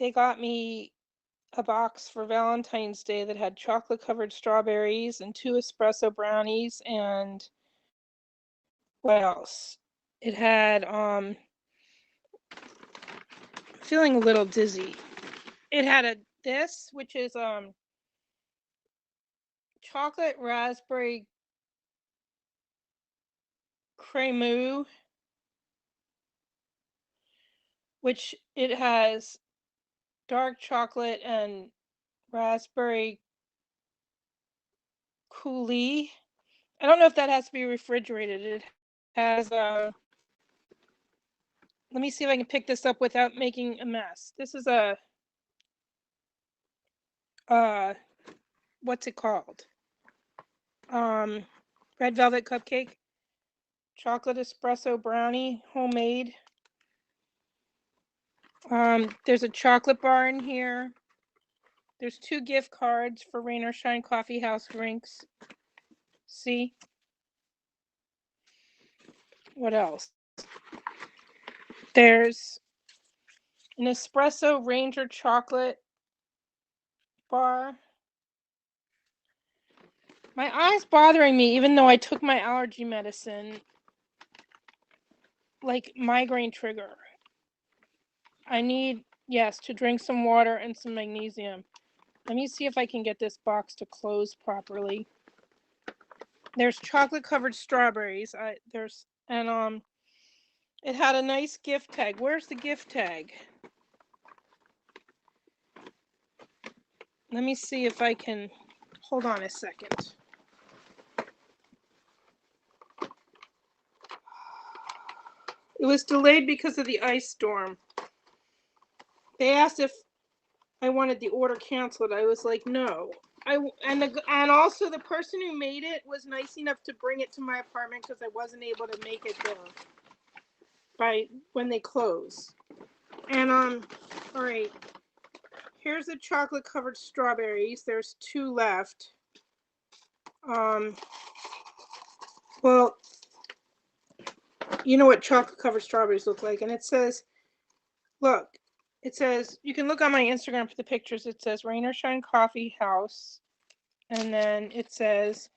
they got me a box for Valentine's Day that had chocolate covered strawberries and two espresso brownies and what else? It had feeling a little dizzy. It had a this which is chocolate raspberry cremeux, which it has dark chocolate and raspberry coulis. I don't know if that has to be refrigerated. It has let me see if I can pick this up without making a mess. This is a uh what's it called? Um Red velvet cupcake, chocolate espresso brownie, homemade. There's a chocolate bar in here. There's 2 gift cards for Rain or Shine Coffee House drinks. See? What else? There's an espresso Ranger chocolate bar. My eye's bothering me even though I took my allergy medicine, like migraine trigger. I need, yes, to drink some water and some magnesium. Let me see if I can get this box to close properly. There's chocolate covered strawberries. It had a nice gift tag. Where's the gift tag? Let me see if I can, hold on a second. It was delayed because of the ice storm. They asked if I wanted the order canceled. I was like, no. And also the person who made it was nice enough to bring it to my apartment because I wasn't able to make it there by when they close. And all right. Here's the chocolate covered strawberries. There's 2 left. Well, you know what chocolate covered strawberries look like, and it says, look, it says, you can look on my Instagram for the pictures. It says Rain or Shine Coffee House, and then it says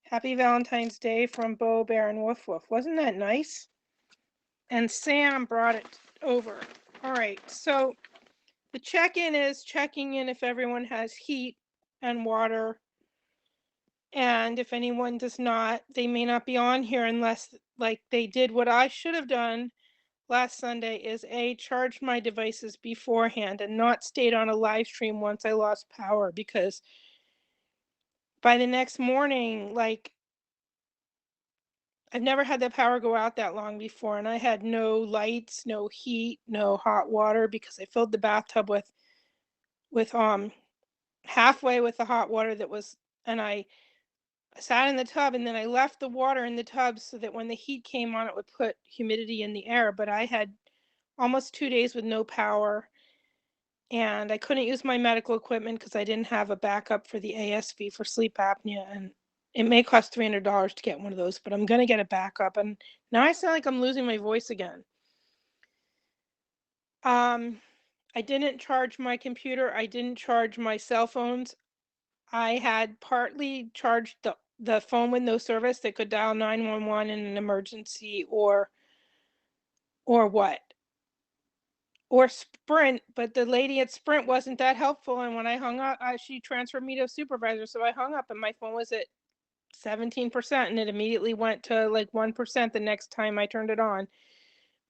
Happy Valentine's Day from Bo, Bear, and Woof Woof. Wasn't that nice? And Sam brought it over. All right, so the check-in is checking in if everyone has heat and water, and if anyone does not, they may not be on here unless, like, they did what I should have done last Sunday, is charged my devices beforehand and not stayed on a live stream once I lost power, because by the next morning, like, I've never had the power go out that long before, and I had no lights, no heat, no hot water, because I filled the bathtub with halfway with the hot water that was, and I sat in the tub and then I left the water in the tub so that when the heat came on it would put humidity in the air. But I had almost 2 days with no power, and I couldn't use my medical equipment because I didn't have a backup for the ASV for sleep apnea, and it may cost $300 to get one of those, but I'm going to get a backup. And now I sound like I'm losing my voice again. I didn't charge my computer. I didn't charge my cell phones. I had partly charged the phone with no service that could dial 911 in an emergency, or what? Or Sprint, but the lady at Sprint wasn't that helpful, and when I hung up, she transferred me to a supervisor, so I hung up and my phone was at 17% and it immediately went to like 1% the next time I turned it on.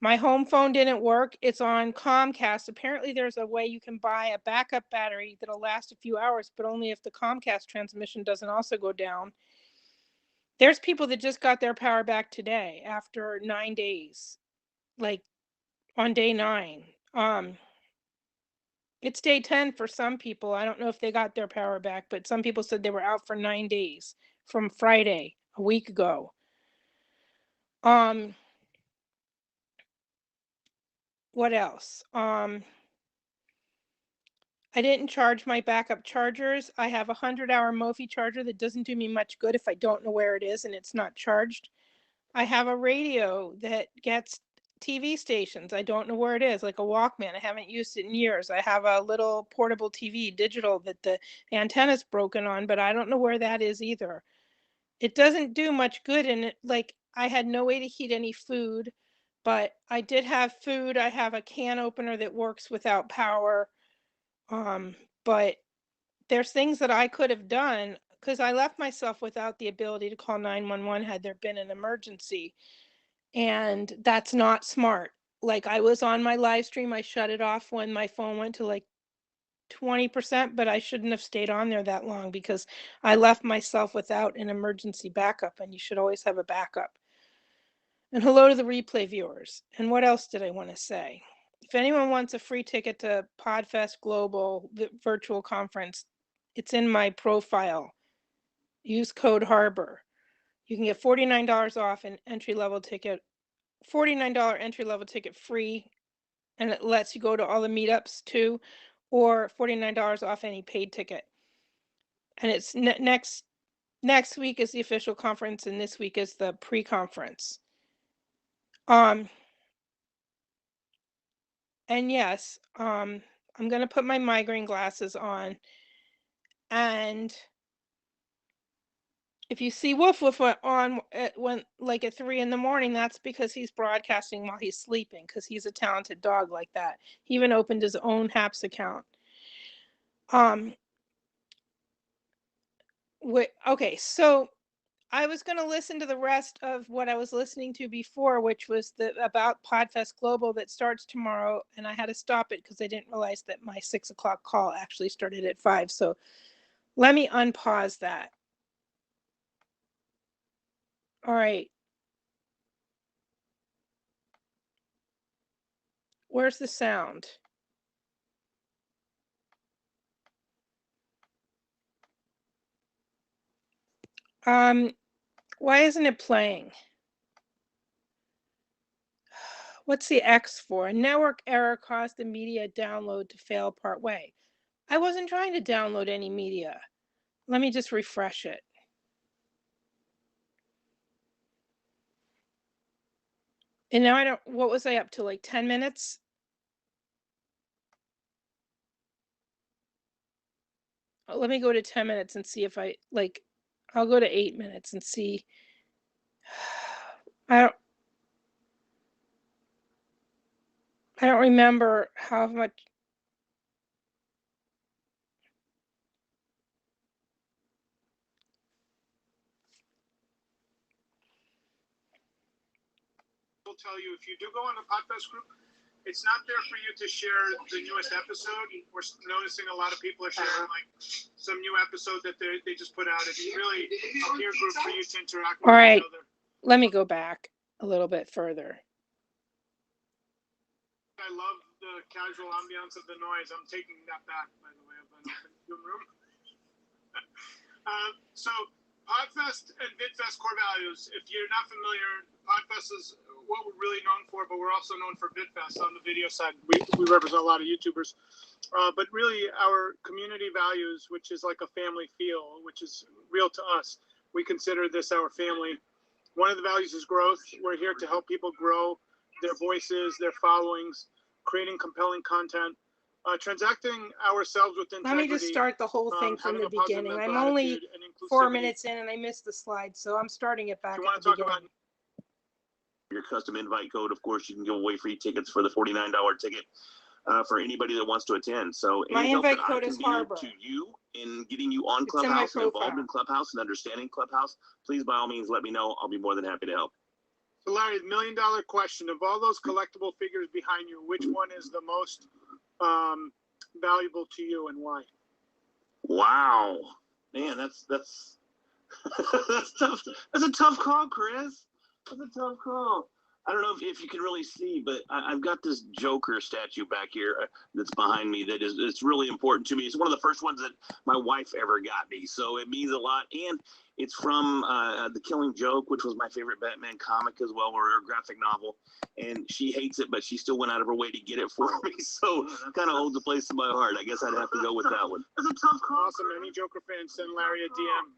My home phone didn't work. It's on Comcast. Apparently there's a way you can buy a backup battery that'll last a few hours, but only if the Comcast transmission doesn't also go down. There's people that just got their power back today after 9 days, like on day 9. It's day 10 for some people. I don't know if they got their power back, but some people said they were out for 9 days from Friday a week ago. What else? I didn't charge my backup chargers. I have a 100-hour Mophie charger that doesn't do me much good if I don't know where it is and it's not charged. I have a radio that gets TV stations. I don't know where it is, like a Walkman. I haven't used it in years. I have a little portable TV, digital, that the antenna's broken on, but I don't know where that is either. It doesn't do much good, and like I had no way to heat any food, but I did have food. I have a can opener that works without power. But there's things that I could have done because I left myself without the ability to call 911 had there been an emergency. And that's not smart. Like I was on my live stream, I shut it off when my phone went to like 20%, but I shouldn't have stayed on there that long because I left myself without an emergency backup, and you should always have a backup. And hello to the replay viewers. And what else did I want to say? If anyone wants a free ticket to Podfest Global virtual conference, it's in my profile. Use code HARBOR. You can get $49 off an entry-level ticket, $49 entry-level ticket free, and it lets you go to all the meetups too, or $49 off any paid ticket. And it's next week is the official conference, and this week is the pre-conference. And yes, I'm gonna put my migraine glasses on, and if you see Woof Woof on at like at 3 a.m, that's because he's broadcasting while he's sleeping, because he's a talented dog like that. He even opened his own HAPS account. Okay, so I was going to listen to the rest of what I was listening to before, which was about Podfest Global that starts tomorrow, and I had to stop it because I didn't realize that my 6 o'clock call actually started at 5. So let me unpause that. All right. Where's the sound? Why isn't it playing? What's the X for? A network error caused the media download to fail partway. I wasn't trying to download any media. Let me just refresh it. And now I don't, what was I up to, like 10 minutes? Let me go to 10 minutes and see if I'll go to 8 minutes and see. I don't remember how much. Will tell you, if you do go on the Podfest group, it's not there for you to share the newest episode. We're noticing a lot of people are sharing like some new episode that they just put out. It's really a peer group for you to interact with each other. Let me go back a little bit further. I love the casual ambiance of the noise. I'm taking that back, by the way, of an open Zoom room. So Podfest and VidFest core values. If you're not familiar, Podfest is what we're really known for, but we're also known for VidFest on the video side. We represent a lot of YouTubers. But really our community values, which is like a family feel, which is real to us. We consider this our family. One of the values is growth. We're here to help people grow their voices, their followings, creating compelling content, transacting ourselves with integrity. Let me just start the whole thing from the beginning. I'm only 4 minutes in and I missed the slide, so I'm starting it back at the beginning. Your custom invite code, of course, you can give away free tickets for the $49 ticket for anybody that wants to attend. So my invite code is HARBOR. To you in getting you on Clubhouse and involved in Clubhouse and understanding Clubhouse, please by all means let me know. I'll be more than happy to help. So Larry, the $1 million question, of all those collectible figures behind you, which one is the most valuable to you and why? Wow, man, that's that's tough. That's a tough call, Chris. That's a tough call. I don't know if you can really see, but I've got this Joker statue back here that's behind me that it's really important to me. It's one of the first ones that my wife ever got me, so it means a lot. And It's from The Killing Joke, which was my favorite Batman comic as well, or a graphic novel. And she hates it, but she still went out of her way to get it for me. So kind of holds a place in my heart. I guess I'd have to go with that one. That's a tough call. Awesome. Any Joker fans, send Larry a DM.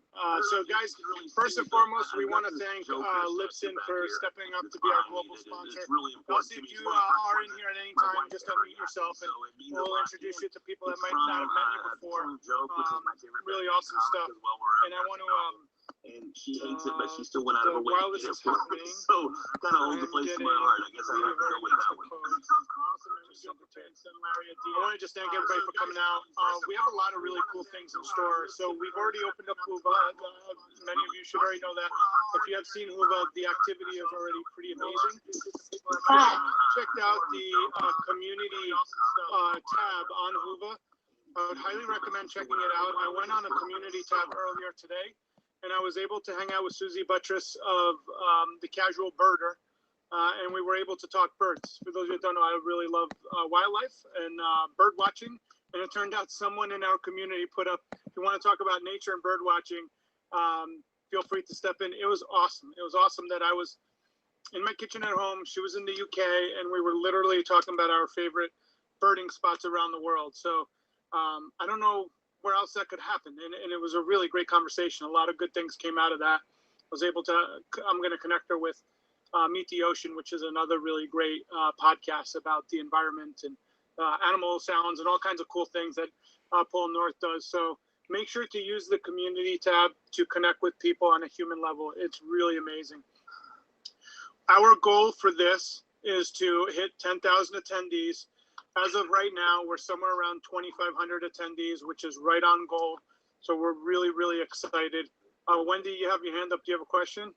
So, guys, first and foremost, we want to thank Libsyn for stepping up to be our global sponsor. Also, if you are in here at any time, just unmute yourself, and we'll introduce you to people that might not have met you before. Really awesome stuff. And I want to and she hates it, but she still went out of her way while to this get it is for me. happening, So kind of holds a place in my heart. I guess I'd have to go with that one. I want to just thank everybody for coming out. We have a lot of really cool things in store. So we've already opened up Huva. Many of you should already know that. If you have seen Huva, the activity is already pretty amazing. Checked out the community tab on Huva. I would highly recommend checking it out. I went on a community tab earlier today, and I was able to hang out with Susie Buttress of The Casual Birder, and we were able to talk birds. For those of you that don't know, I really love wildlife and bird watching, and it turned out someone in our community put up, if you want to talk about nature and bird watching, feel free to step in. It was awesome. It was awesome that I was in my kitchen at home. She was in the UK, and we were literally talking about our favorite birding spots around the world. So I don't know where else that could happen. And it was a really great conversation. A lot of good things came out of that. I was able to, I'm going to connect her with Meet the Ocean, which is another really great podcast about the environment and animal sounds and all kinds of cool things that Pole North does. So make sure to use the community tab to connect with people on a human level. It's really amazing. Our goal for this is to hit 10,000 attendees. As of right now, we're somewhere around 2,500 attendees, which is right on goal. So we're really, really excited. Wendy, you have your hand up. Do you have a question?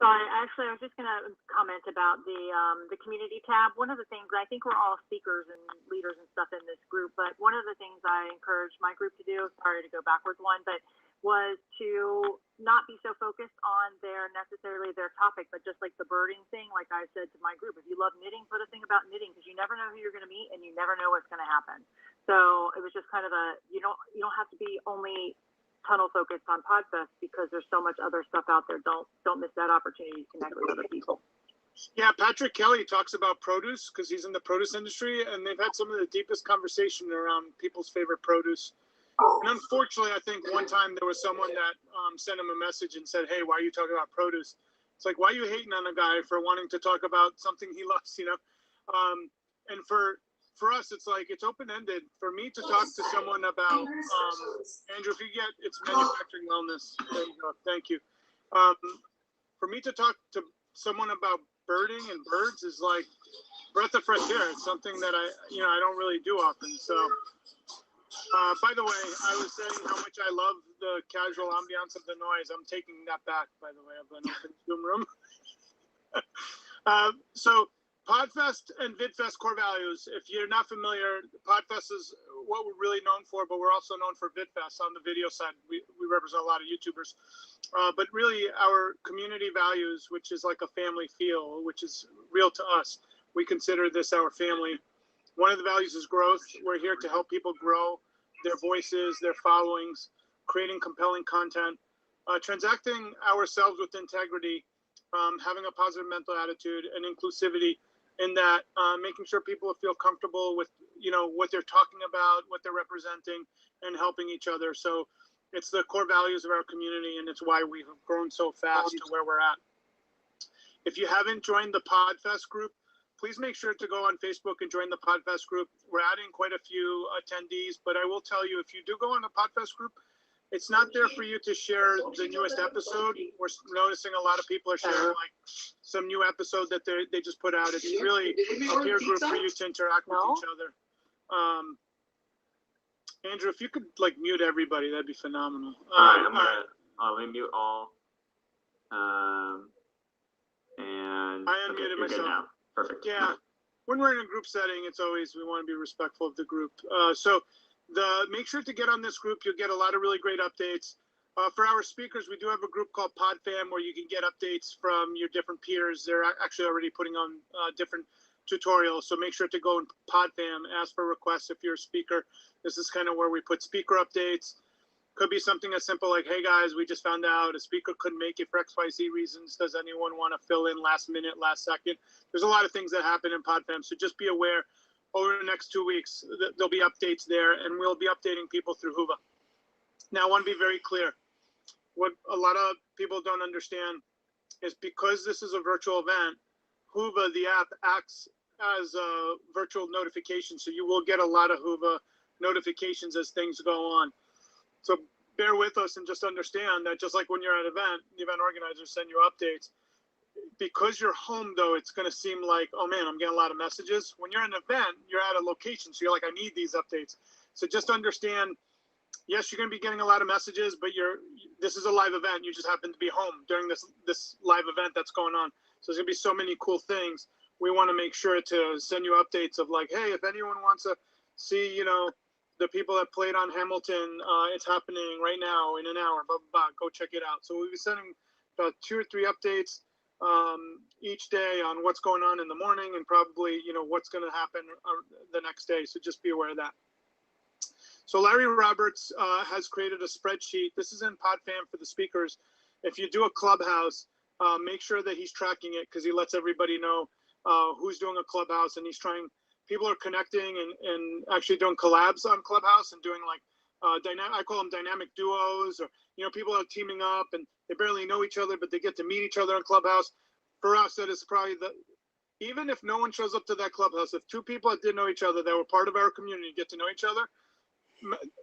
So I was just going to comment about the community tab. One of the things, I think we're all speakers and leaders and stuff in this group, but one of the things I encourage my group to do, sorry to go backwards one, but was to not be so focused on necessarily their topic, but just like the birding thing, like I said to my group, if you love knitting, put a thing about knitting, because you never know who you're going to meet and you never know what's going to happen. So it was just kind of you don't have to be only tunnel focused on Podfest, because there's so much other stuff out there. Don't miss that opportunity to connect with other people. Yeah, Patrick Kelly talks about produce because he's in the produce industry, and they've had some of the deepest conversation around people's favorite produce. And unfortunately, I think one time there was someone that sent him a message and said, "Hey, why are you talking about produce?" It's like, why are you hating on a guy for wanting to talk about something he loves, you know? And for us, it's like, it's open-ended. For me to talk to someone about, Andrew, if you get, it's manufacturing wellness. There you go. Thank you. For me to talk to someone about birding and birds is like breath of fresh air. It's something that I don't really do often. So, by the way, I was saying how much I love the casual ambiance of the noise. I'm taking that back, by the way. I've been open Zoom room. So Podfest and VidFest core values. If you're not familiar, Podfest is what we're really known for, but we're also known for VidFest on the video side. We represent a lot of YouTubers. But really our community values, which is like a family feel, which is real to us. We consider this our family. One of the values is growth. We're here to help people grow their voices, their followings, creating compelling content, transacting ourselves with integrity, having a positive mental attitude and inclusivity in that, making sure people feel comfortable with, what they're talking about, what they're representing, and helping each other. So it's the core values of our community, and it's why we've grown so fast to where we're at. If you haven't joined the Podfest group, please make sure to go on Facebook and join the Podfest group. We're adding quite a few attendees, but I will tell you, if you do go on the Podfest group, it's not there for you to share the newest episode. We're noticing a lot of people are sharing like some new episode that they just put out. It's really a peer group for you to interact with each other. Andrew, if you could like mute everybody, that'd be phenomenal. All right, I'm gonna mute all. And I unmuted myself. Now. Perfect. Yeah, when we're in a group setting, it's always, we want to be respectful of the group. So make sure to get on this group. You'll get a lot of really great updates. For our speakers, we do have a group called PodFam where you can get updates from your different peers. They're actually already putting on different tutorials. So make sure to go in PodFam, ask for requests if you're a speaker. This is kind of where we put speaker updates. Could be something as simple like, hey guys, we just found out a speaker couldn't make it for XYZ reasons. Does anyone want to fill in last minute, last second? There's a lot of things that happen in PodFam. So just be aware over the next 2 weeks, there'll be updates there, and we'll be updating people through Whova. Now, I want to be very clear. What a lot of people don't understand is because this is a virtual event, Whova, the app, acts as a virtual notification. So you will get a lot of Whova notifications as things go on. So bear with us and just understand that just like when you're at an event, the event organizers send you updates. Because you're home, though, it's going to seem like, oh man, I'm getting a lot of messages. When you're at an event, you're at a location, so you're like, I need these updates. So just understand, yes, you're going to be getting a lot of messages, but this is a live event. You just happen to be home during this live event that's going on. So there's going to be so many cool things. We want to make sure to send you updates of like, hey, if anyone wants to see, the people that played on Hamilton, it's happening right now in an hour, blah, blah, blah, go check it out. So we'll be sending about 2 or 3 updates each day on what's going on in the morning and probably, what's going to happen the next day. So just be aware of that. So Larry Roberts has created a spreadsheet. This is in PodFam for the speakers. If you do a clubhouse, make sure that he's tracking it because he lets everybody know who's doing a clubhouse, and people are connecting and actually doing collabs on Clubhouse and doing like I call them dynamic duos, or people are teaming up and they barely know each other, but they get to meet each other in Clubhouse. For us, that is probably even if no one shows up to that Clubhouse, if 2 people that didn't know each other that were part of our community get to know each other,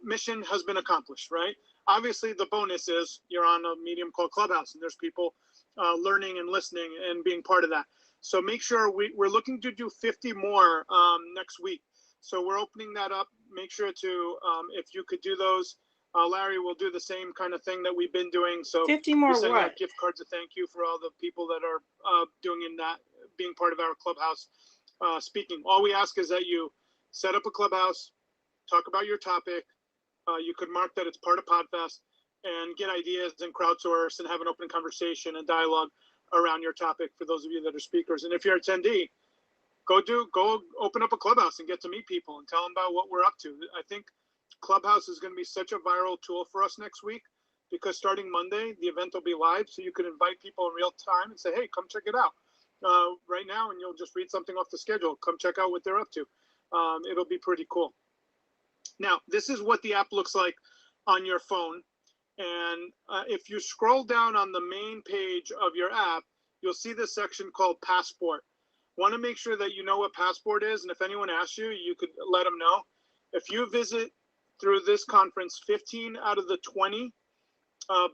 mission has been accomplished, right? Obviously, the bonus is you're on a medium called Clubhouse, and there's people learning and listening and being part of that. So make sure we're looking to do 50 more next week. So we're opening that up. Make sure to, if you could do those, Larry will do the same kind of thing that we've been doing. So 50 more we send what? out gift cards of thank you for all the people that are doing being part of our Clubhouse speaking. All we ask is that you set up a Clubhouse, talk about your topic. You could mark that it's part of PodFest and get ideas and crowdsource and have an open conversation and dialogue around your topic for those of you that are speakers. And if you're an attendee, go open up a Clubhouse and get to meet people and tell them about what we're up to. I think Clubhouse is going to be such a viral tool for us next week because starting Monday, the event will be live. So you can invite people in real time and say, hey, come check it out right now. And you'll just read something off the schedule. Come check out what they're up to. It'll be pretty cool. Now, this is what the app looks like on your phone. And if you scroll down on the main page of your app, you'll see this section called Passport. Want to make sure that you know what Passport is. And if anyone asks you, you could let them know. If you visit through this conference 15 out of the 20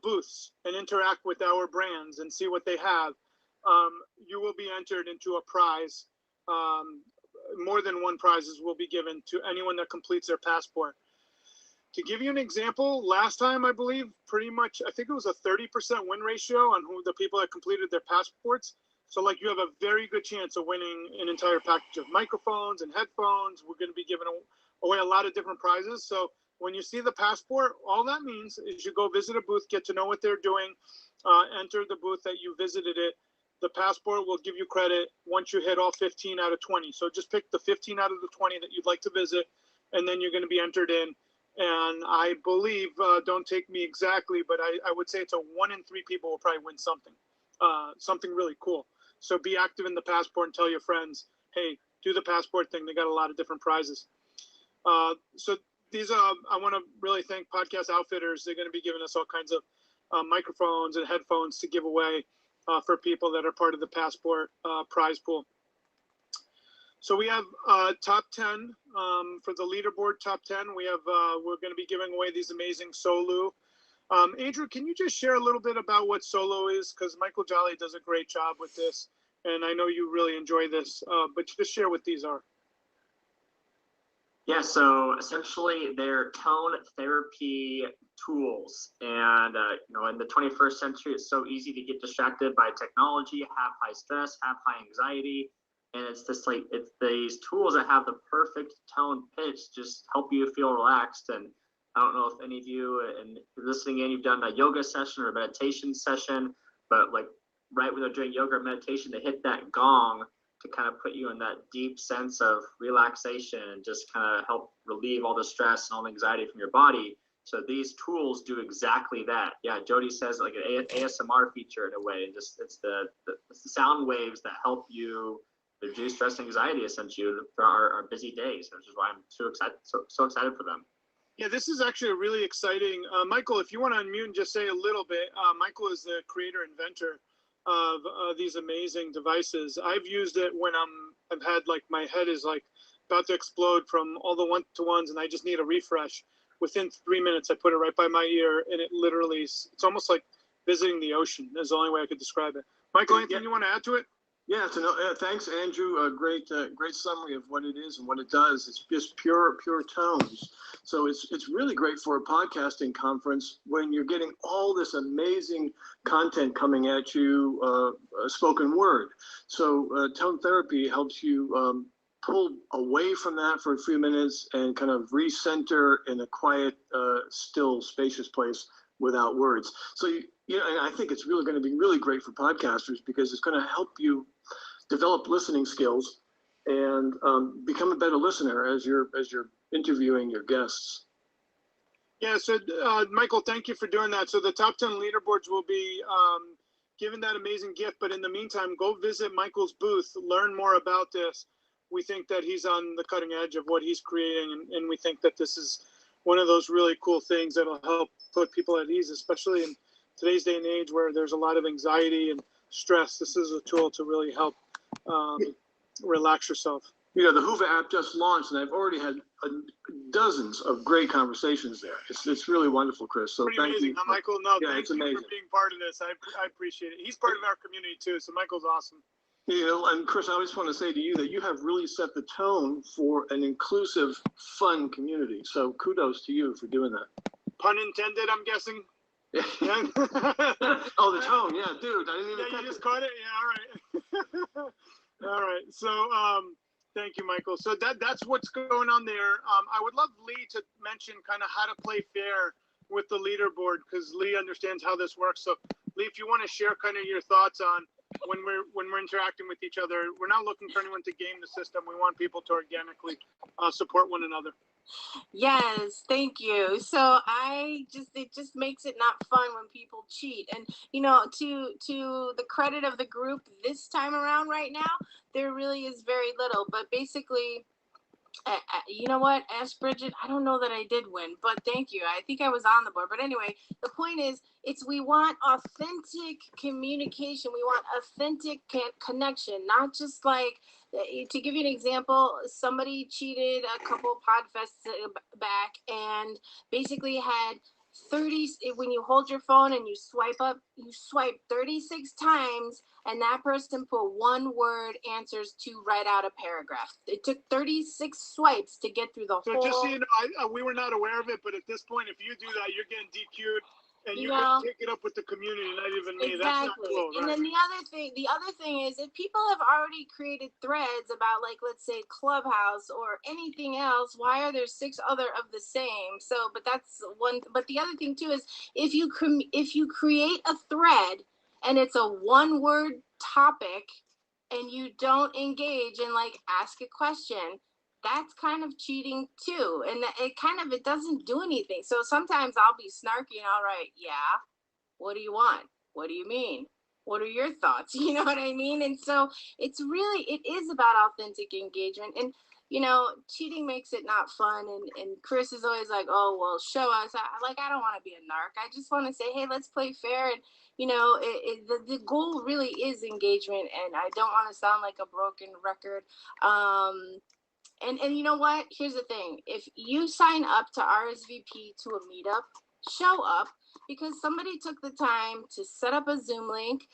booths and interact with our brands and see what they have, you will be entered into a prize. More than one prizes will be given to anyone that completes their Passport. To give you an example, last time, I believe, pretty much, I think it was a 30% win ratio on who the people that completed their passports. So like you have a very good chance of winning an entire package of microphones and headphones. We're going to be giving away a lot of different prizes. So when you see the Passport, all that means is you go visit a booth, get to know what they're doing, enter the booth that you visited it. The Passport will give you credit once you hit all 15 out of 20. So just pick the 15 out of the 20 that you'd like to visit, and then you're going to be entered in. And I believe, don't take me exactly, but I would say it's a 1 in 3 people will probably win something really cool. So be active in the Passport and tell your friends, hey, do the Passport thing. They got a lot of different prizes. So these I want to really thank Podcast Outfitters. They're going to be giving us all kinds of microphones and headphones to give away for people that are part of the Passport prize pool. So we have top 10 for the leaderboard. Top 10. We have we're going to be giving away these amazing Solu. Andrew, can you just share a little bit about what Solu is? Because Michael Jolly does a great job with this, and I know you really enjoy this. But just share what these are. Yeah, so essentially they're tone therapy tools. And, in the 21st century, it's so easy to get distracted by technology, have high stress, have high anxiety. And it's these tools that have the perfect tone pitch, just help you feel relaxed. And I don't know if any of you and listening in, you've done a yoga session or a meditation session, but like right when they're doing yoga or meditation, they hit that gong to kind of put you in that deep sense of relaxation and just kind of help relieve all the stress and all the anxiety from your body. So these tools do exactly that. Yeah, Jody says like an ASMR feature in a way, and just it's the sound waves that help you reduce stress and anxiety essentially for our busy days, which is why I'm so excited for them. Yeah, this is actually a really exciting. Michael, if you want to unmute and just say a little bit, Michael is the creator, inventor of these amazing devices. I've used it when I've had like my head is like about to explode from all the one-to-ones and I just need a refresh. Within 3 minutes, I put it right by my ear and it literally, it's almost like visiting the ocean is the only way I could describe it. Michael, anything you want to add to it? Yeah, thanks, Andrew. A great summary of what it is and what it does. It's just pure tones. So it's really great for a podcasting conference when you're getting all this amazing content coming at you, spoken word. So tone therapy helps you pull away from that for a few minutes and kind of recenter in a quiet, still, spacious place without words. So and I think it's really going to be really great for podcasters because it's going to help you develop listening skills and become a better listener as you're interviewing your guests. Yeah, so Michael, thank you for doing that. So the top 10 leaderboards will be given that amazing gift, but in the meantime, go visit Michael's booth, learn more about this. We think that he's on the cutting edge of what he's creating, and we think that this is one of those really cool things that'll help put people at ease, especially in today's day and age where there's a lot of anxiety and stress. This is a tool to really help relax yourself. The Whova app just launched, and I've already had dozens of great conversations there. It's really wonderful, Chris. So pretty thank amazing, you. huh, Michael? No, yeah, thank you amazing. for being part of this. I appreciate it. He's part of our community too, so Michael's awesome. And Chris, I just want to say to you that you have really set the tone for an inclusive, fun community. So kudos to you for doing that. Pun intended, I'm guessing. Yeah. Oh, the tone, yeah, dude. I didn't even. Yeah, you just caught it. Yeah, all right. All right. So, thank you, Michael. So that's what's going on there. I would love Lee to mention kind of how to play fair with the leaderboard because Lee understands how this works. So, Lee, if you want to share kind of your thoughts on when we're interacting with each other, we're not looking for anyone to game the system. We want people to organically support one another. Yes, thank you. So it just makes it not fun when people cheat. And to the credit of the group this time around right now, there really is very little. But basically, you know what, Ask Bridget, I don't know that I did win, but thank you. I think I was on the board. But anyway, the point is, we want authentic communication. We want authentic connection, not just like, to give you an example, somebody cheated a couple Podfests back and basically had 30, when you hold your phone and you swipe 36 times, and that person put one word answers to write out a paragraph. It took 36 swipes to get through the whole. So just so you know, we were not aware of it, but at this point, if you do that, you're getting DQ'd. And you're going to take it up with the community, not even me. Exactly. That's not cool, right? And then the other thing is, if people have already created threads about, like, let's say Clubhouse or anything else, why are there 6 other of the same? So, but that's one. But the other thing too is, if you create a thread and it's a 1-word topic and you don't engage and like ask a question, that's kind of cheating too. And it doesn't do anything. So sometimes I'll be snarky and I'll write, yeah, what do you want? What do you mean? What are your thoughts? You know what I mean? And so it is about authentic engagement. And, cheating makes it not fun. And Chris is always like, oh, well, show us. I don't want to be a narc. I just want to say, hey, let's play fair. And, the goal really is engagement. And I don't want to sound like a broken record. And you know what? Here's the thing. If you sign up to RSVP to a meetup, show up, because somebody took the time to set up a Zoom link,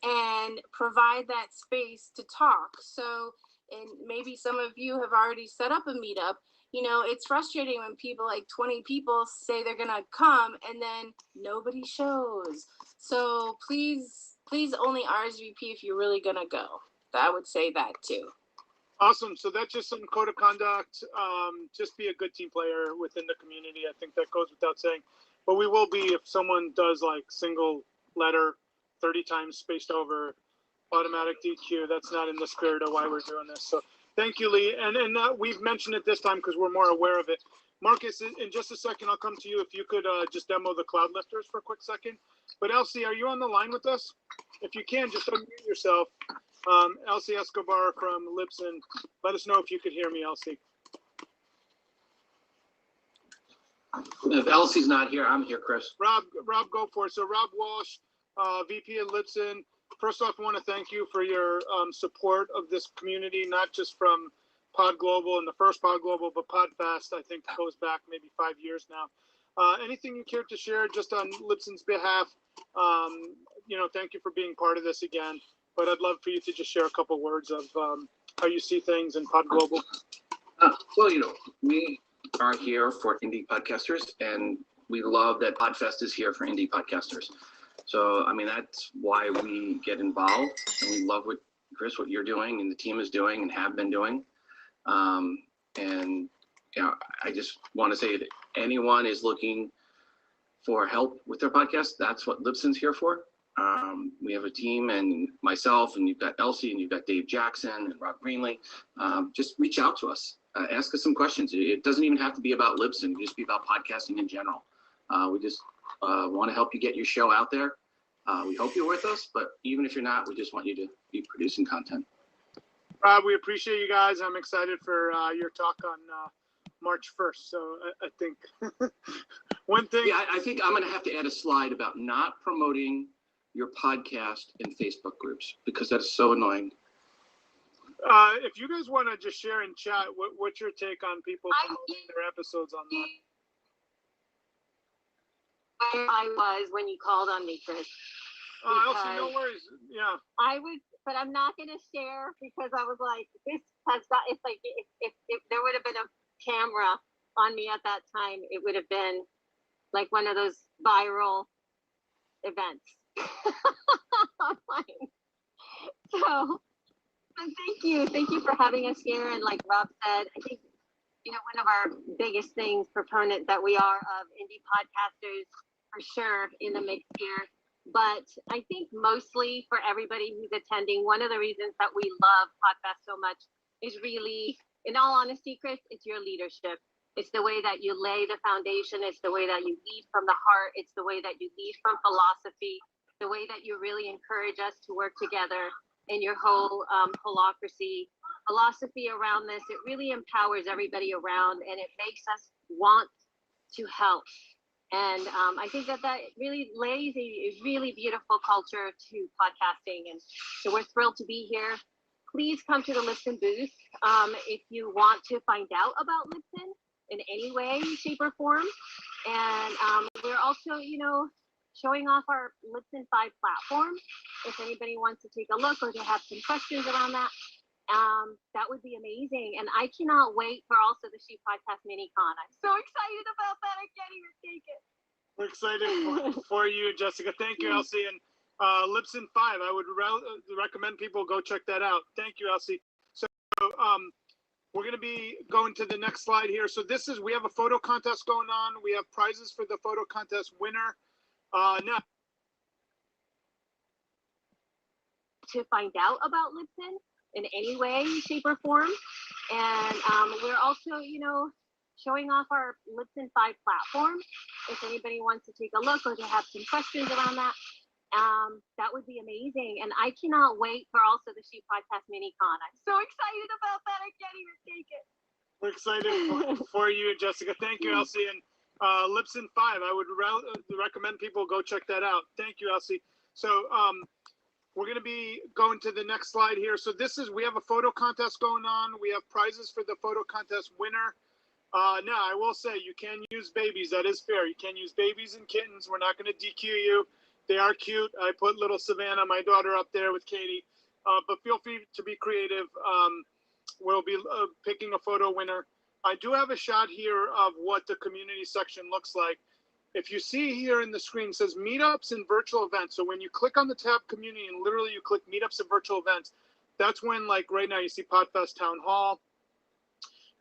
and provide that space to talk. So, and maybe some of you have already set up a meetup. It's frustrating when people, like 20 people, say they're going to come and then nobody shows. So please only RSVP if you're really going to go. I would say that too. Awesome. So that's just some code of conduct. Just be a good team player within the community. I think that goes without saying. But we will be, if someone does like single letter 30 times spaced over, automatic DQ. That's not in the spirit of why we're doing this. So thank you, Lee. And we've mentioned it this time because we're more aware of it. Marcus, in just a second, I'll come to you. If you could just demo the cloud lifters for a quick second. But Elsie, are you on the line with us? If you can, just unmute yourself. Elsie Escobar from Libsyn. Let us know if you could hear me, Elsie. If Elsie's not here, I'm here, Chris. Rob, go for it. So Rob Walsh, VP at Libsyn. First off, I want to thank you for your support of this community, not just from Pod Global and the first Pod Global, but PodFest. I think goes back maybe 5 years now. Anything you care to share just on Libsyn's behalf? Thank you for being part of this again. But I'd love for you to just share a couple words of how you see things in Pod Global. Well, we are here for indie podcasters, and we love that PodFest is here for indie podcasters. So, that's why we get involved, and we love what, Chris, what you're doing and the team is doing and have been doing. I just want to say that anyone is looking for help with their podcast, that's what Libsyn's here for. We have a team, and myself, and you've got Elsie, and you've got Dave Jackson and Rob Greenlee. Just reach out to us. Ask us some questions. It doesn't even have to be about Libsyn. It can just be about podcasting in general. We just want to help you get your show out there. We hope you're with us, but even if you're not, we just want you to be producing content. Rob, we appreciate you guys. I'm excited for your talk on March 1st. So I think one thing. Yeah, I think I'm going to have to add a slide about not promoting your podcast in Facebook groups, because that's so annoying. If you guys want to just share in chat, what's your take on people promoting their episodes on that? I was when you called on me, Chris. Elsie, no worries. Yeah. I was, but I'm not going to share because I was like, this has got. It's like if there would have been a camera on me at that time, it would have been like one of those viral events online. So, thank you for having us here. And like Rob said, I think one of our biggest things, proponent that we are of indie podcasters, for sure in the mix here. But I think mostly for everybody who's attending, one of the reasons that we love PodFest so much is really, in all honesty, Chris, it's your leadership. It's the way that you lay the foundation. It's the way that you lead from the heart. It's the way that you lead from philosophy, the way that you really encourage us to work together in your whole philosophy around this. It really empowers everybody around, and it makes us want to help. And I think that really lays a really beautiful culture to podcasting. And so we're thrilled to be here. Please come to the Libsyn booth if you want to find out about Libsyn in any way, shape, or form. And we're also, showing off our Libsyn 5 platform. If anybody wants to take a look or to have some questions around that, that would be amazing. And I cannot wait for also the Sheep Podcast Mini-Con. I'm so excited about that. I can't even take it. We're excited for you, Jessica. Thank you, Elsie. And Libsyn 5, I would recommend people go check that out. Thank you, Elsie. So we're going to be going to the next slide here. So we have a photo contest going on. We have prizes for the photo contest winner. Now, to find out about Libsyn in any way, shape, or form. And we're also, showing off our Libsyn 5 platform. If anybody wants to take a look or to have some questions around that, that would be amazing. And I cannot wait for also the Sheep Podcast Mini-Con. I'm so excited about that. I can't even take it. We're excited for you, Jessica. Thank you, Elsie. And Libsyn 5, I would recommend people go check that out. Thank you, Elsie. So we're going to be going to the next slide here. So we have a photo contest going on. We have prizes for the photo contest winner. Now, I will say you can use babies. That is fair. You can use babies and kittens. We're not going to DQ you. They are cute. I put little Savannah, my daughter, up there with Katie. But feel free to be creative. We'll be picking a photo winner. I do have a shot here of what the community section looks like. If you see here in the screen, it says meetups and virtual events. So when you click on the tab community and literally you click meetups and virtual events, that's when, like right now, you see PodFest Town Hall,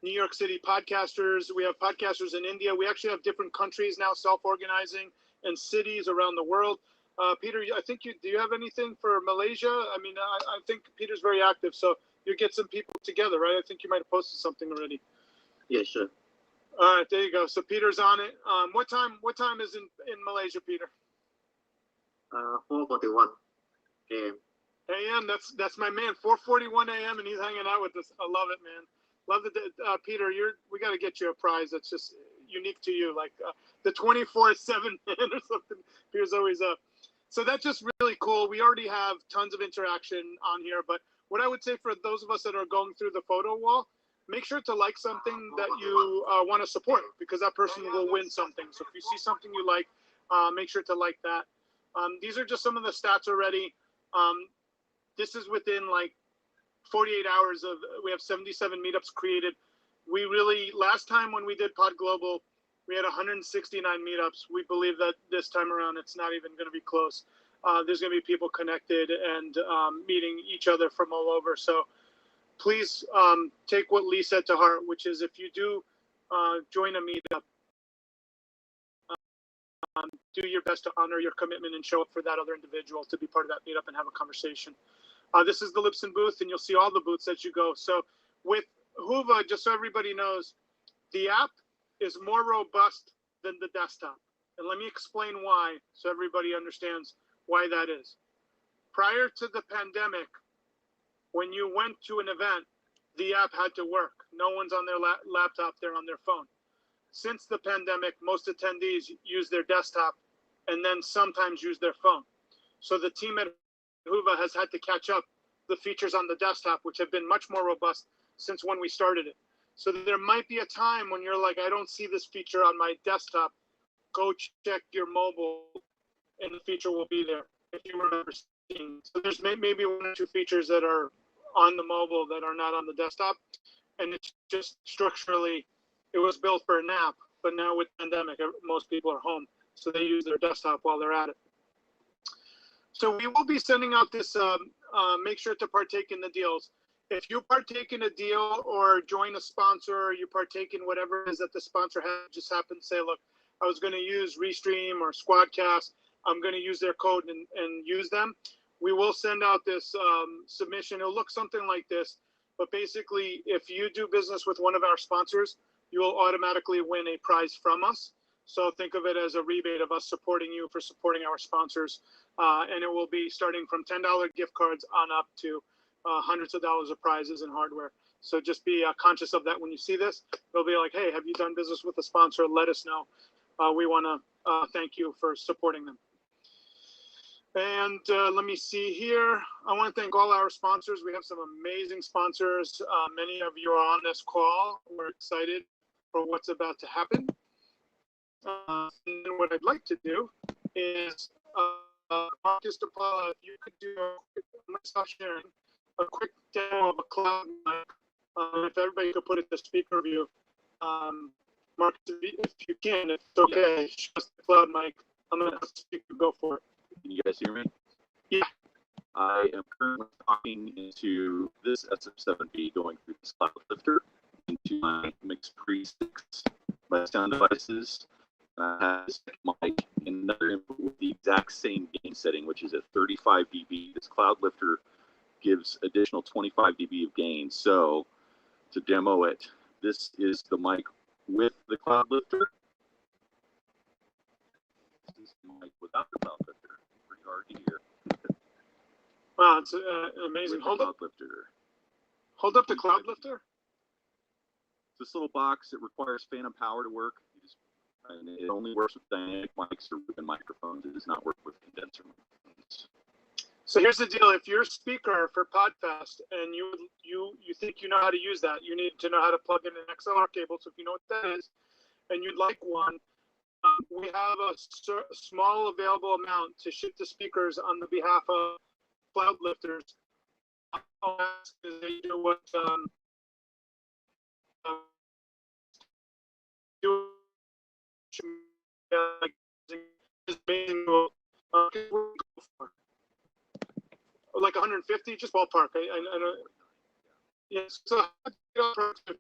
New York City podcasters. We have podcasters in India. We actually have different countries now self-organizing and cities around the world. Peter, I think do you have anything for Malaysia? I mean, I think Peter's very active, so you get some people together, right? I think you might have posted something already. Yeah, sure. All right, there you go. So Peter's on it. What time is in Malaysia, Peter? 4:41 a.m. AM. That's my man. 4:41 a.m. and he's hanging out with us. I love it, man. Love it, Peter. We got to get you a prize that's just unique to you, like the 24/7 man or something. Peter's always up. So that's just really cool. We already have tons of interaction on here, but what I would say for those of us that are going through the photo wall, make sure to like something that you want to support, because that person will win something. So if you see something you like, make sure to like that. These are just some of the stats already. This is within like 48 hours of, we have 77 meetups created. We really, last time when we did Pod Global, we had 169 meetups. We believe that this time around, it's not even going to be close. There's going to be people connected and meeting each other from all over. So please take what Lee said to heart, which is if you do join a meetup, do your best to honor your commitment and show up for that other individual to be part of that meetup and have a conversation. This is the Libsyn booth, and you'll see all the booths as you go. So with Whova, just so everybody knows, the app is more robust than the desktop. And let me explain why, so everybody understands why that is. Prior to the pandemic, when you went to an event, the app had to work. No one's on their laptop, they're on their phone. Since the pandemic, most attendees use their desktop and then sometimes use their phone. So the team at Whova has had to catch up the features on the desktop, which have been much more robust since when we started it. So there might be a time when you're like, I don't see this feature on my desktop. Go check your mobile and the feature will be there if you remember seeing. So there's maybe one or two features that are on the mobile that are not on the desktop. And it's just structurally, it was built for an app, but now with pandemic, most people are home. So they use their desktop while they're at it. So we will be sending out this, make sure to partake in the deals. If you partake in a deal or join a sponsor, or you partake in whatever it is that the sponsor has, just happen to say, look, I was going to use Restream or Squadcast. I'm going to use their code and use them. We will send out this submission. It'll look something like this. But basically, if you do business with one of our sponsors, you will automatically win a prize from us. So think of it as a rebate of us supporting you for supporting our sponsors. And it will be starting from $10 gift cards on up to hundreds of dollars of prizes and hardware. So just be conscious of that when you see this. They'll be like, hey, have you done business with a sponsor? Let us know. We want to thank you for supporting them. And let me see here. I want to thank all our sponsors. We have some amazing sponsors. Many of you are on this call. We're excited for what's about to happen. And what I'd like to do is, Marcus DePaula, if you could do, I'm going to stop sharing, a quick demo of a cloud mic. If everybody could put it to speaker view. Marcus, if you can, if it's okay, show us the cloud mic. I'm going to ask you to go for it. Can you guys hear me? Yeah. I am currently talking into this SF7B going through this cloud lifter into my Mix Pre 6 by sound devices. Has mic and another input with the exact same gain setting, which is at 35 dB. This cloud lifter gives additional 25 dB of gain. So to demo it, this is the mic with the cloud lifter. This is the mic without the cloud lifter. Pretty hard to hear. Wow, it's amazing. Hold up the cloud lifter. This little box, it requires phantom power to work. And it only works with dynamic mics or ribbon microphones. It does not work with condenser microphones. So here's the deal: if you're a speaker for PodFest and you think you know how to use that, you need to know how to plug in an XLR cable. So if you know what that is, and you'd like one, we have a small available amount to ship to speakers on the behalf of cloud lifters. I'll ask is they do what like 150, just ballpark. I know. Yes, so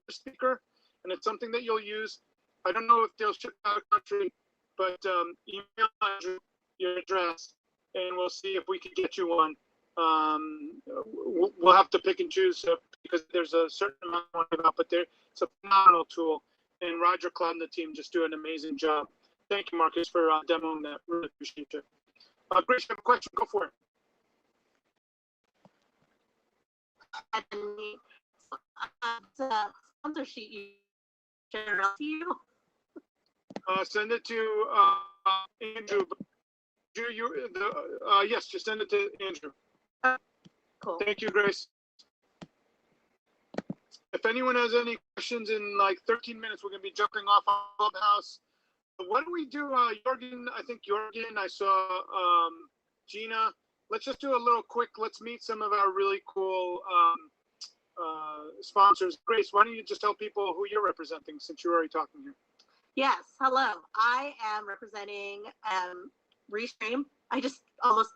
speaker, and it's something that you'll use. I don't know if they'll ship out of country, but email Andrew your address, and we'll see if we can get you one. We'll have to pick and choose because there's a certain amount about, but it's a phenomenal tool. and Roger Cloud and the team just do an amazing job. Thank you, Marcus, for demoing that. Really appreciate it. Grace, you have a question? Go for it. The sponsor sheet you share out to you. Send it to Andrew. Yes, just send it to Andrew. Cool. Thank you, Grace. If anyone has any questions in like 13 minutes, we're going to be jumping off Clubhouse. Why don't we do Jorgen? I think Jorgen, I saw Gina. Let's just do a little quick, let's meet some of our really cool sponsors. Grace, why don't you just tell people who you're representing since you're already talking here? Yes, hello. I am representing Restream. I just almost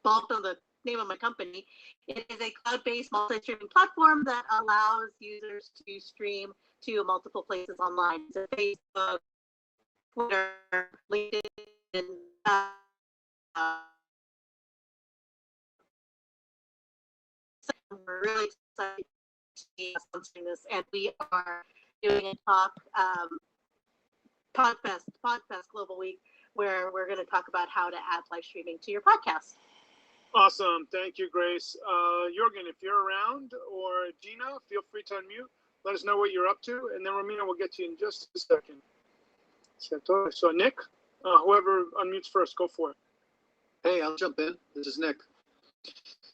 balked on the name of my company. It is a cloud-based multi-streaming platform that allows users to stream to multiple places online. So Facebook, Twitter, LinkedIn, so we're really excited to be sponsoring this, and we are doing a talk, Podfest Global Week, where we're going to talk about how to add live streaming to your podcast. Awesome. Thank you, Grace. Jorgen, if you're around, or Gina, feel free to unmute. Let us know what you're up to, and then Romina will get to you in just a second. So Nick, whoever unmutes first, go for it. Hey, I'll jump in. This is Nick.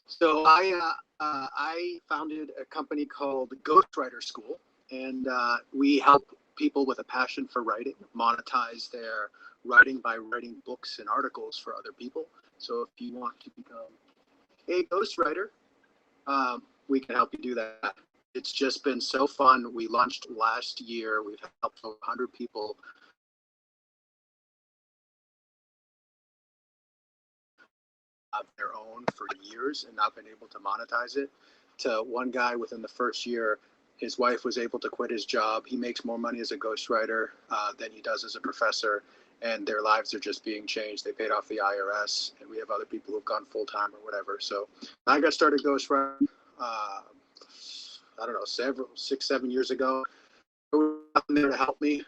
So I founded a company called Ghostwriter School, and we help people with a passion for writing monetize their writing by writing books and articles for other people. So if you want to become a ghostwriter, we can help you do that. It's just been so fun. We launched last year. We've helped over 100 people of their own for years and not been able to monetize it. To one guy within the first year, his wife was able to quit his job. He makes more money as a ghostwriter than he does as a professor, and their lives are just being changed. They paid off the IRS, and we have other people who've gone full-time or whatever. So I got started ghostwriting, I don't know, 6-7 years ago. There was nothing there to help me,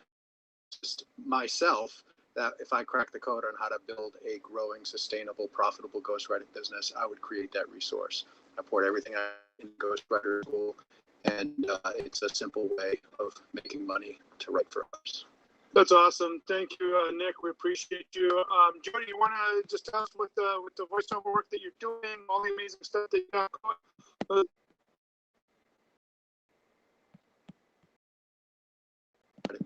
just myself, that if I cracked the code on how to build a growing, sustainable, profitable ghostwriting business, I would create that resource. I poured everything out in Ghostwriter School, and it's a simple way of making money to write for others. That's awesome. Thank you, Nick. We appreciate you. Jody, you want to just tell us with the voiceover work that you're doing, all the amazing stuff that you got going?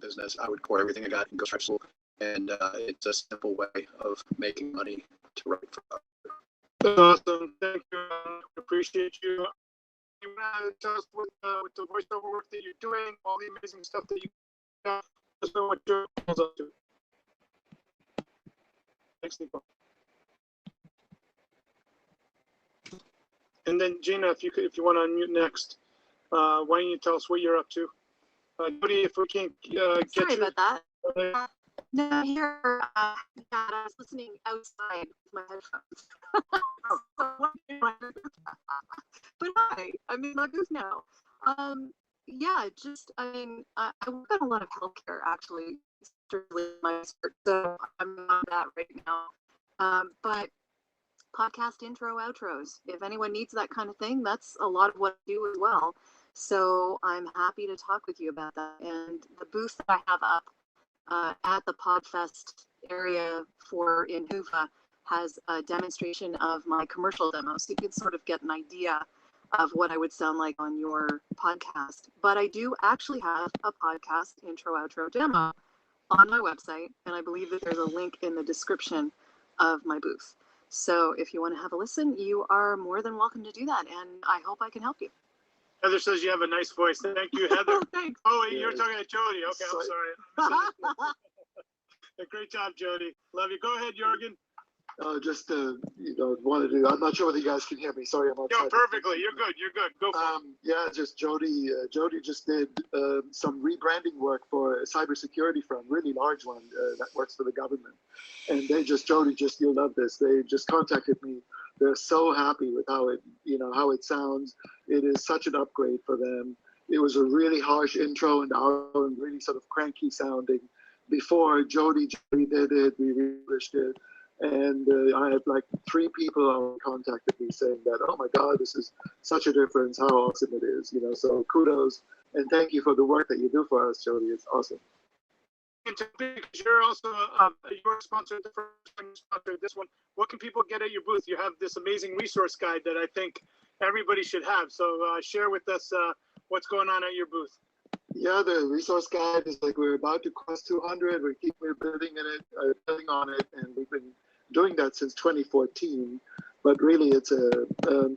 Business, I would pour everything I got in Ghostwriter School, and it's a simple way of making money to write for others. That's awesome. Thank you. We appreciate you. You want to tell us with the voiceover work that you're doing, all the amazing stuff that you got? Let us know what you're up to. Thanks, Nico. And then Gina, if you want to unmute next, why don't you tell us what you're up to? Jody, if we can't get Sorry you. about that. No, here, I was listening outside with my headphones. But hi, I'm in my booth now. Yeah, just, I mean, I work on a lot of healthcare, actually, strictly my sport, so I'm on that right now. But podcast intro, outros, if anyone needs that kind of thing, that's a lot of what I do as well. So I'm happy to talk with you about that. And the booth that I have up at the Podfest area in Hoover has a demonstration of my commercial demo. So you can sort of get an idea of what I would sound like on your podcast. But I do actually have a podcast intro, outro demo on my website. And I believe that there's a link in the description of my booth. So if you want to have a listen, you are more than welcome to do that. And I hope I can help you. Heather says you have a nice voice. Thank you, Heather. Thanks. Oh, wait, you're talking to Jody. Okay, I'm sorry. Great job, Jody. Love you. Go ahead, Jorgen. Wanted to. I'm not sure whether you guys can hear me. Sorry, I'm outside. No, perfectly. You're good. You're good. Go for it. Yeah, just Jody. Jody just did some rebranding work for a cybersecurity firm, really large one that works for the government. And Jody, you'll love this. They just contacted me. They're so happy with how it sounds. It is such an upgrade for them. it was a really harsh intro and outro and really sort of cranky sounding. Before Jody did it, we published it, and I had like 3 people contacted me saying that, oh my God, this is such a difference, how awesome it is, you know. So kudos and thank you for the work that you do for us, Jody. It's awesome. And because you're also you're sponsored the first time you sponsored this one. What can people get at your booth? You have this amazing resource guide that I think everybody should have. So share with us what's going on at your booth. Yeah, the resource guide is like we're about to cross 200. We're building building on it, and we've been doing that since 2014. But really, it's a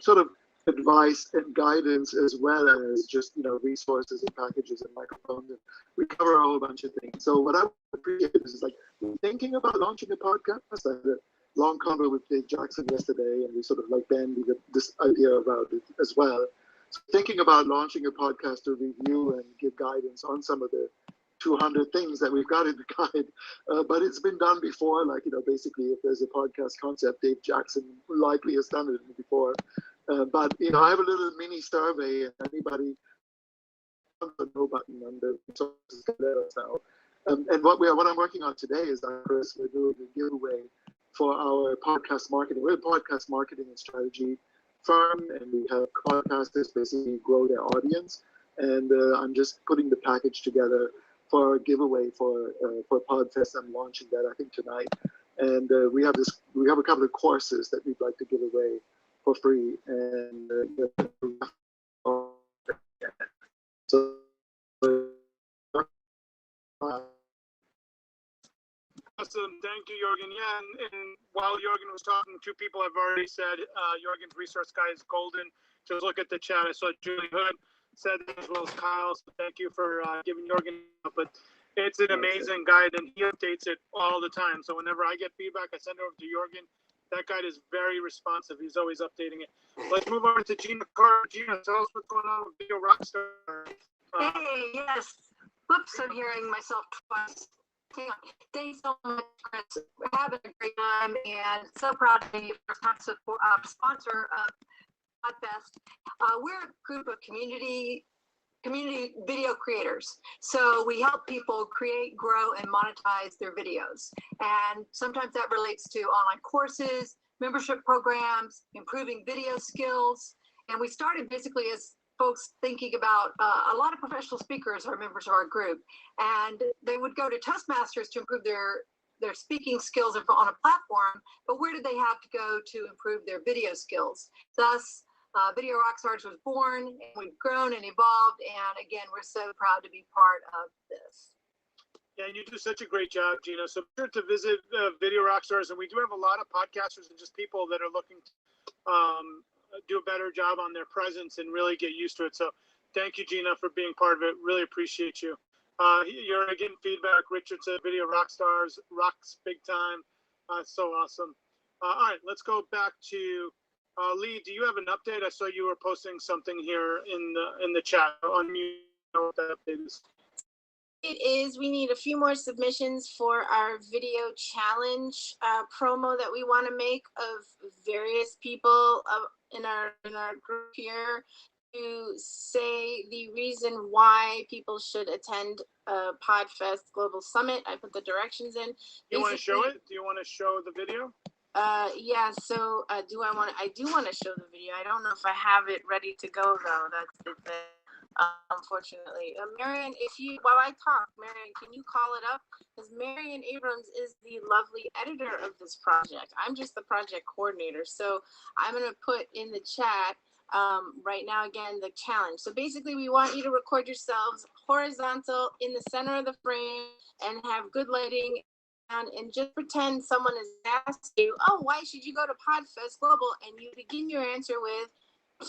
sort of advice and guidance as well as just, you know, resources and packages and microphones. And we cover a whole bunch of things. So what I appreciate is like thinking about launching a podcast. I had a long convo with Dave Jackson yesterday, and we sort of like bandied this idea about it as well. So thinking about launching a podcast to review and give guidance on some of the 200 things that we've got in the guide, but it's been done before. Like, you know, basically, if there's a podcast concept, Dave Jackson likely has done it before. But you know, I have a little mini survey, and anybody the no button on the resources can let us know. And what I'm working on today is that, Chris, we're doing a giveaway for our podcast marketing. We're a podcast marketing and strategy firm, and we have podcasters basically grow their audience. And I'm just putting the package together for a giveaway for Podfest. I'm launching that, I think, tonight. And we have a couple of courses that we'd like to give away for free. And so. Awesome. Thank you, Jorgen. Yeah, and while Jorgen was talking, 2 people have already said Jorgen's resource guide is golden. Just look at the chat. I saw Julie Hood said that, as well as Kyle. So thank you for giving Jorgen. But it's an amazing guide, and he updates it all the time. So whenever I get feedback, I send it over to Jorgen. That guide is very responsive. He's always updating it. Let's move on to Gina Carr. Gina, tell us what's going on with Video Rockstar. Hey, yes. Whoops, I'm hearing myself twice. Hang on. Thanks so much, Chris. We're having a great time, and so proud to be first time sponsor of Podfest. We're a group of community video creators. So we help people create, grow, and monetize their videos. And sometimes that relates to online courses, membership programs, improving video skills. And we started basically as folks thinking about a lot of professional speakers are members of our group, and they would go to Toastmasters to improve their speaking skills on a platform, but where did they have to go to improve their video skills? Thus, Video Rockstars was born, and we've grown and evolved, and again, we're so proud to be part of this. Yeah, and you do such a great job, Gina. So be sure to visit Video Rockstars, and we do have a lot of podcasters and just people that are looking to do a better job on their presence and really get used to it. So thank you, Gina, for being part of it. Really appreciate you. You're getting feedback. Richard said Video Rockstars rocks big time. So awesome. All right, let's go back to Lee. Do you have an update? I saw you were posting something here in the chat. On you know what that update is. It is. We need a few more submissions for our video challenge promo that we want to make of various people in our group here to say the reason why people should attend Podfest Global Summit. I put the directions in. You want to show it? Do you want to show the video? Yeah. So I do want to show the video. I don't know if I have it ready to go though. That's the thing. Unfortunately, Marion, while I talk, Marion, can you call it up? Because Marion Abrams is the lovely editor of this project. I'm just the project coordinator. So I'm going to put in the chat right now, again, the challenge. So basically, we want you to record yourselves horizontal in the center of the frame and have good lighting. And just pretend someone has asked you, oh, why should you go to Podfest Global? And you begin your answer with,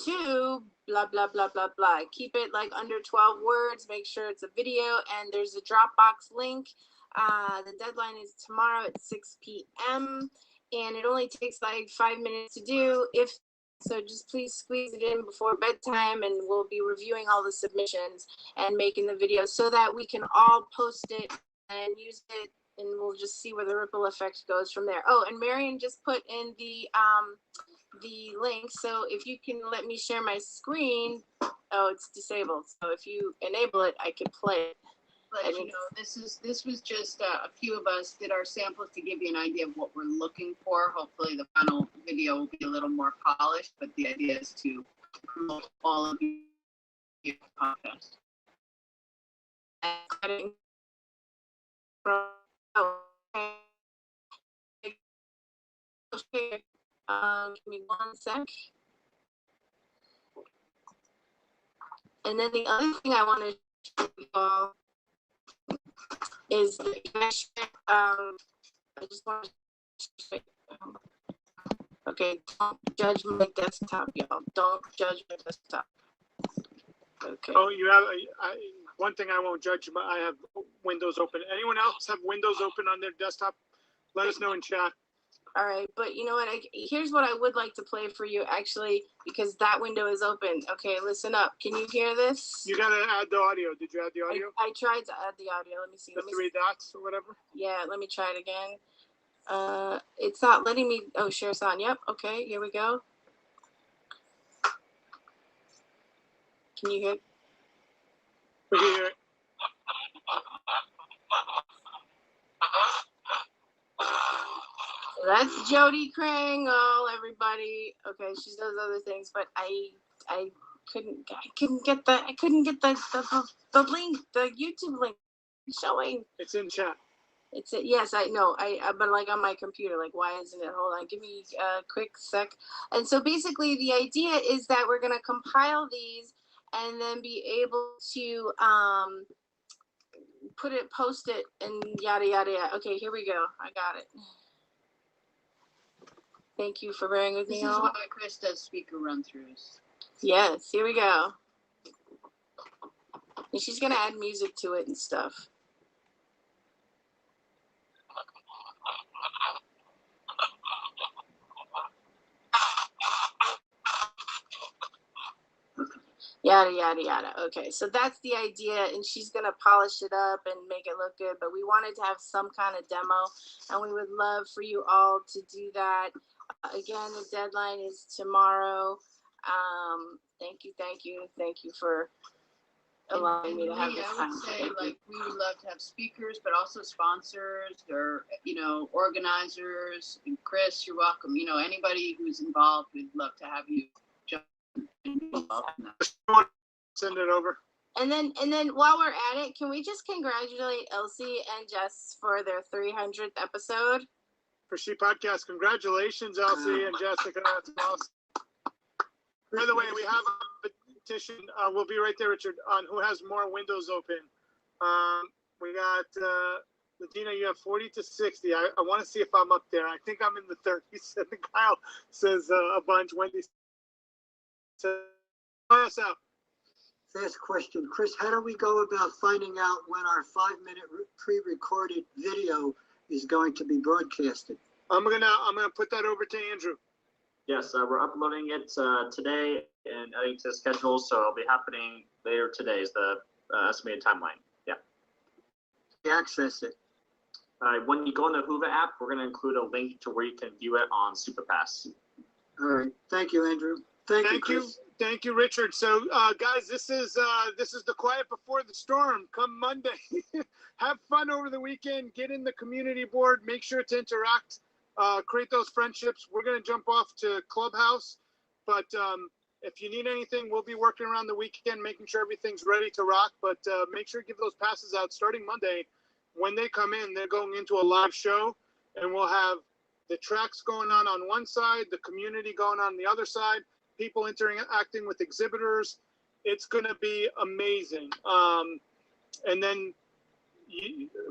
to blah blah blah blah blah. Keep it like under 12 words. Make sure it's a video, and there's a Dropbox link. The deadline is tomorrow at 6 p.m. and it only takes like 5 minutes to do. If so, just please squeeze it in before bedtime, and we'll be reviewing all the submissions and making the video so that we can all post it and use it, and we'll just see where the ripple effect goes from there. Oh, and Marion just put in the link, so if you can let me share my screen, oh, it's disabled. So if you enable it, I could play it. But And you know, this was just a few of us did our samples to give you an idea of what we're looking for. Hopefully, the final video will be a little more polished, but the idea is to promote all of you podcast. cutting give me 1 sec. And then the other thing I want to show you all is the I just want to okay, don't judge my desktop, y'all. Don't judge my desktop. Okay. Oh, you have one thing I won't judge, but I have Windows open. Anyone else have Windows open on their desktop? Let us know in chat. All right, but you know what? Here's what I would like to play for you, actually, because that window is open. Okay, listen up. Can you hear this? You gotta add the audio. Did you add the audio? I tried to add the audio. Let me see. The three dots or whatever? Yeah, let me try it again. It's not letting me. Oh, share sound. Yep. Okay, here we go. Can you hear? We can hear it. That's Jody Kringle, everybody. Okay, she does other things, but I couldn't get the link, the YouTube link showing. It's in chat. It's it. Yes, I know. But like on my computer, like why isn't it? Hold on, give me a quick sec. And so basically, the idea is that we're gonna compile these and then be able to post it, and yada yada yada. Okay, here we go. I got it. Thank you for bearing with me. This is why Chris does speaker run-throughs. Yes, here we go. And she's gonna add music to it and stuff. Yada yada yada. Okay, so that's the idea, and she's gonna polish it up and make it look good. But we wanted to have some kind of demo, and we would love for you all to do that. Again, the deadline is tomorrow. Thank you for allowing me to have this I would say, like, we would love to have speakers, but also sponsors or, you know, organizers. And Chris, you're welcome. You know, anybody who's involved, we'd love to have you jump involved in that. Send it over. And then while we're at it, can we just congratulate Elsie and Jess for their 300th episode? For She Podcast, congratulations, Elsie and Jessica. That's awesome. By the way, we have a petition. We'll be right there, Richard, on who has more windows open. We got Latina. You have 40 to 60. I want to see if I'm up there. I think I'm in the 30s. And Kyle says a bunch. Wendy says, "Try us out." Fast question, Chris. How do we go about finding out when our 5-minute pre-recorded video is going to be broadcasted? I'm gonna put that over to Andrew. Yes, we're uploading it today and adding to the schedule, so it'll be happening later today is the estimated timeline. Yeah. Access it. When you go in the Whova app, we're going to include a link to where you can view it on SuperPass. All right. Thank you, Andrew. Thank you, Chris. Thank you, Richard. So, guys, this is the quiet before the storm. Come Monday, have fun over the weekend. Get in the community board. Make sure to interact. Create those friendships. We're going to jump off to Clubhouse, but if you need anything, we'll be working around the weekend, making sure everything's ready to rock. But make sure to give those passes out starting Monday. When they come in, they're going into a live show, and we'll have the tracks going on one side, the community going on the other side, people interacting with exhibitors. It's going to be amazing. And then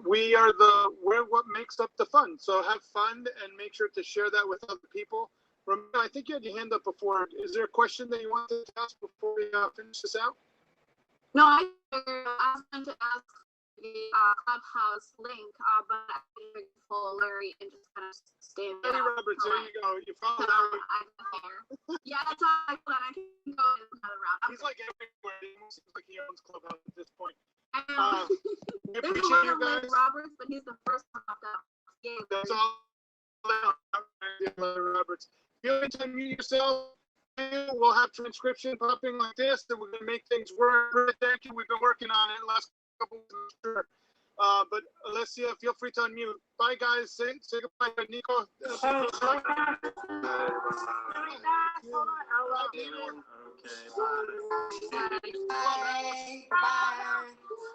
we're what makes up the fun. So have fun and make sure to share that with other people. Remember, I think you had your hand up before. Is there a question that you wanted to ask before we finish this out? No, I was going to ask the Clubhouse link, but I didn't follow Larry and just kind of stay there. Larry Roberts, there you go. You followed Larry. Yeah, that's all I thought. I can go another route. He's like everywhere. He almost seems like he owns Clubhouse at this point. There's We appreciate you guys. Roberts, but he's the first one up. Yeah, that's all. Larry Roberts. If you have to unmute yourself, we'll have transcription popping like this, and we're going to make things work. Thank you. We've been working on it the last couple of weeks, sure. But Alessia, feel free to unmute. Bye, guys. Say goodbye, Nico.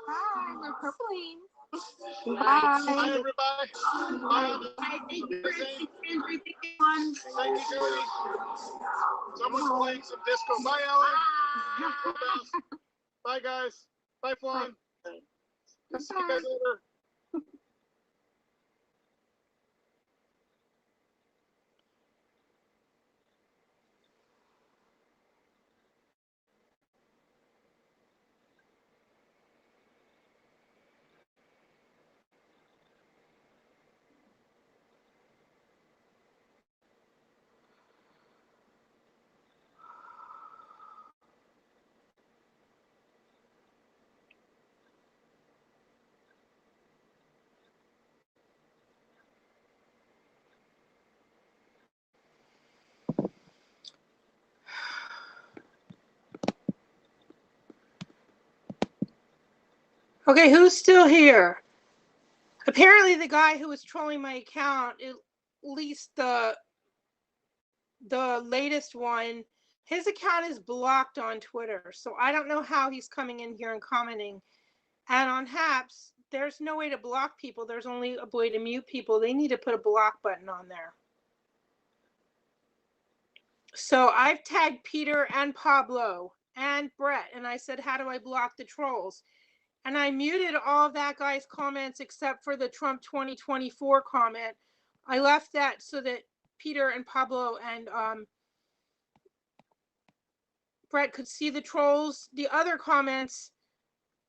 Hi, we're purpling. Bye, everybody. Bye. Thank you, Jody. Someone's playing some disco. Bye, Ellen. Bye, guys. Bye, Flan. See you guys later. Okay, who's still here? Apparently the guy who was trolling my account, at least the latest one, his account is blocked on Twitter. So I don't know how he's coming in here and commenting. And on Haps, there's no way to block people. There's only a way to mute people. They need to put a block button on there. So I've tagged Peter and Pablo and Brett, and I said, how do I block the trolls? And I muted all of that guy's comments except for the Trump 2024 comment. I left that so that Peter and Pablo and Brett could see the trolls. The other comments,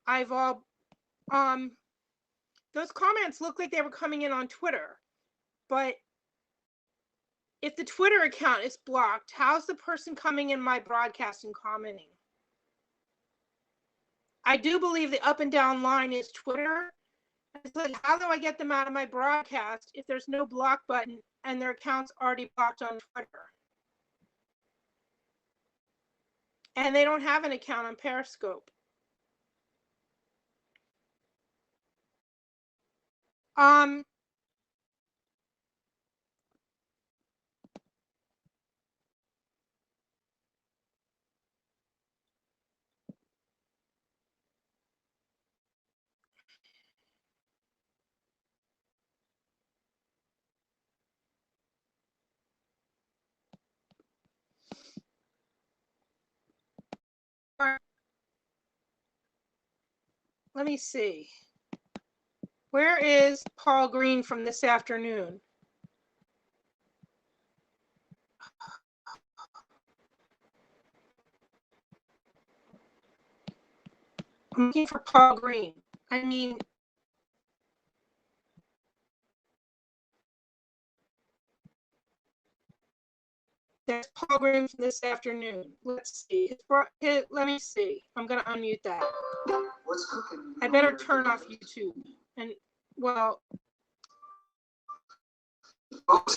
I've all, those comments look like they were coming in on Twitter. But if the Twitter account is blocked, how's the person coming in my broadcast and commenting? I do believe the up and down line is Twitter. It's like, how do I get them out of my broadcast if there's no block button and their account's already blocked on Twitter? And they don't have an account on Periscope. Let me see. Where is Paul Green from this afternoon? I'm looking for Paul Green. I mean, there's Paul Green from this afternoon. Let's see. Let me see. I'm going to unmute that. What's cooking? I better turn off YouTube. And, well, let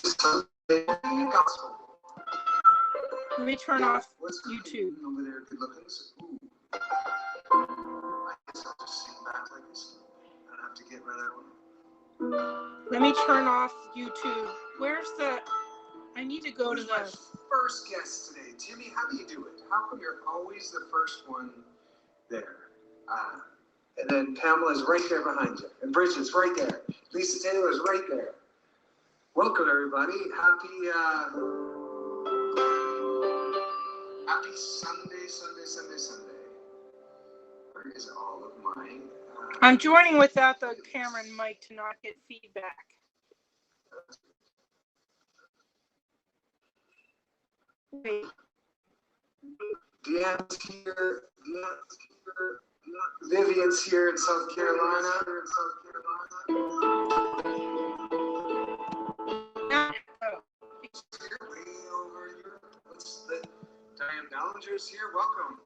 me turn off YouTube. Over there, good looking. I guess I'll just sit back like this. I don't have to get rid of that one. Let me turn off YouTube. Where's the? I need to go to my the first guest today. Timmy, how do you do it? How come you're always the first one there? And then Pamela's right there behind you. And Bridget's right there. Lisa Taylor's right there. Welcome, everybody. Happy Sunday. Where is all of mine? I'm joining without the camera and mic to not get feedback. Wait. Deanne's here. Vivian's here in South Carolina. Diane Ballinger's here. Welcome.